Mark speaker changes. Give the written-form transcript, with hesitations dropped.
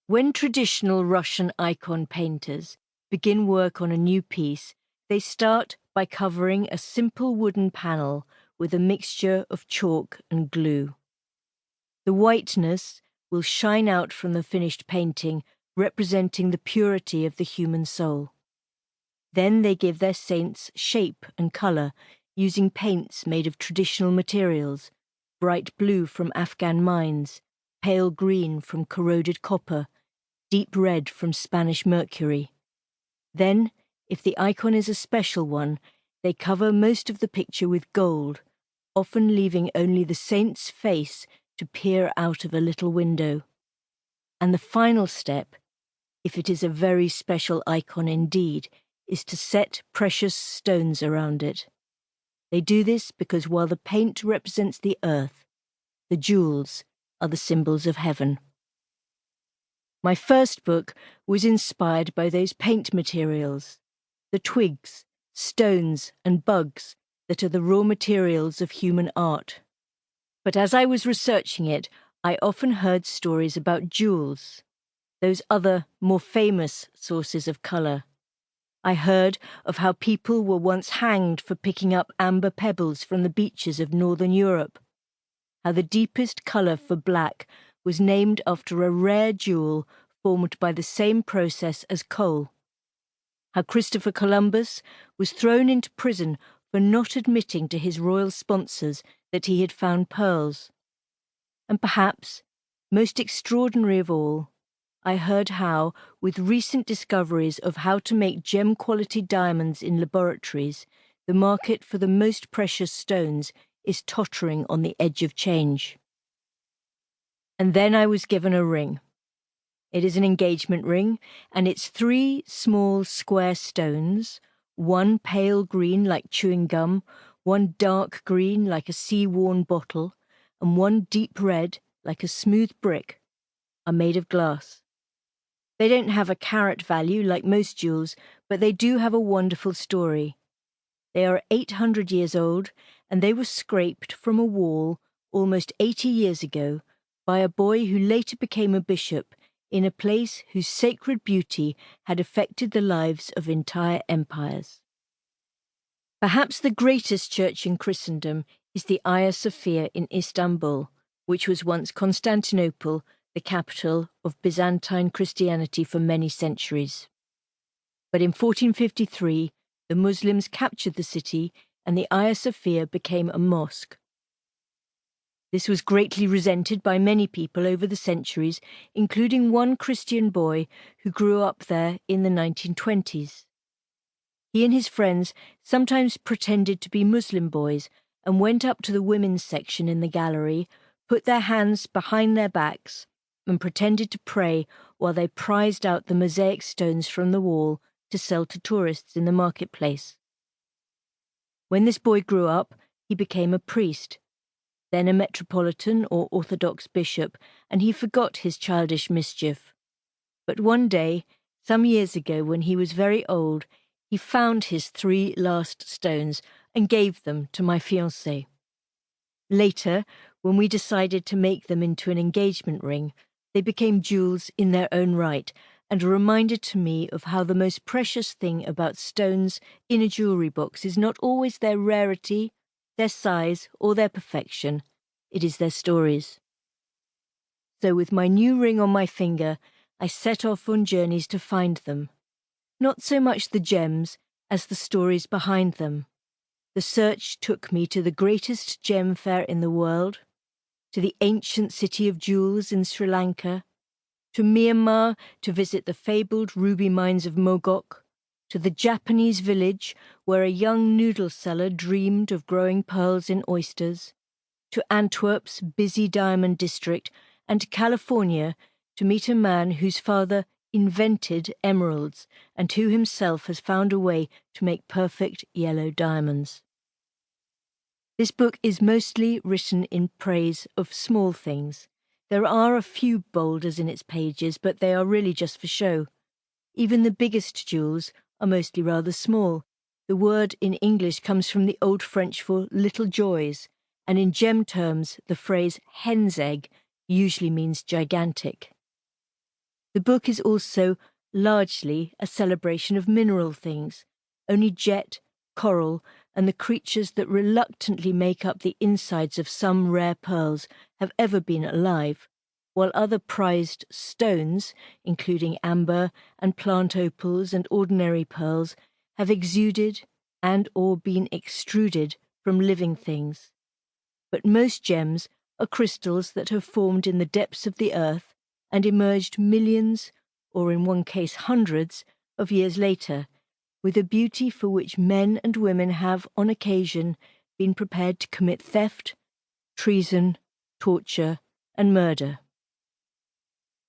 Speaker 1: When traditional Russian icon painters begin work on a new piece, they start by covering a simple wooden panel with a mixture of chalk and glue. The whiteness will shine out from the finished painting, representing the purity of the human soul. Then they give their saints shape and colour using paints made of traditional materials, bright blue from Afghan mines, pale green from corroded copper, deep red from Spanish mercury. Then, if the icon is a special one, they cover most of the picture with gold, often leaving only the saint's face to peer out of a little window. And the final step, if it is a very special icon indeed, is to set precious stones around it. They do this because while the paint represents the earth, the jewels are the symbols of heaven. My first book was inspired by those paint materials, the twigs, stones, and bugs that are the raw materials of human art. But as I was researching it, I often heard stories about jewels, those other, more famous sources of colour. I heard of how people were once hanged for picking up amber pebbles from the beaches of northern Europe, how the deepest colour for black was named after a rare jewel formed by the same process as coal, how Christopher Columbus was thrown into prison for not admitting to his royal sponsors that he had found pearls. And perhaps, most extraordinary of all, I heard how, with recent discoveries of how to make gem-quality diamonds in laboratories, the market for the most precious stones is tottering on the edge of change. And then I was given a ring. It is an engagement ring, and it's 3 small square stones, one pale green like chewing gum, one dark green like a sea-worn bottle, and one deep red like a smooth brick, are made of glass. They don't have a carat value like most jewels, but they do have a wonderful story. They are 800 years old, and they were scraped from a wall almost 80 years ago by a boy who later became a bishop in a place whose sacred beauty had affected the lives of entire empires. Perhaps the greatest church in Christendom is the Hagia Sophia in Istanbul, which was once Constantinople, the capital of Byzantine Christianity for many centuries. But in 1453, the Muslims captured the city and the Hagia Sophia became a mosque. This was greatly resented by many people over the centuries, including one Christian boy who grew up there in the 1920s. He and his friends sometimes pretended to be Muslim boys and went up to the women's section in the gallery, put their hands behind their backs, and pretended to pray while they prized out the mosaic stones from the wall to sell to tourists in the marketplace. When this boy grew up, he became a priest, then a metropolitan or Orthodox bishop, and he forgot his childish mischief. But one day, some years ago when he was very old, he found his 3 last stones and gave them to my fiancé. Later, when we decided to make them into an engagement ring, they became jewels in their own right, and a reminder to me of how the most precious thing about stones in a jewellery box is not always their rarity, their size, or their perfection. It is their stories. So with my new ring on my finger, I set off on journeys to find them. Not so much the gems as the stories behind them. The search took me to the greatest gem fair in the world, to the ancient city of jewels in Sri Lanka, to Myanmar to visit the fabled ruby mines of Mogok, to the Japanese village where a young noodle seller dreamed of growing pearls in oysters, to Antwerp's busy diamond district, and to California to meet a man whose father invented emeralds and who himself has found a way to make perfect yellow diamonds. This book is mostly written in praise of small things. There are a few boulders in its pages, but they are really just for show. Even the biggest jewels are mostly rather small. The word in English comes from the Old French for little joys, and in gem terms, the phrase hen's egg usually means gigantic. The book is also largely a celebration of mineral things. Only jet, coral, and the creatures that reluctantly make up the insides of some rare pearls have ever been alive, while other prized stones, including amber and plant opals and ordinary pearls, have exuded and or been extruded from living things. But most gems are crystals that have formed in the depths of the earth and emerged millions, or in one case hundreds, of years later, with a beauty for which men and women have, on occasion, been prepared to commit theft, treason, torture, and murder.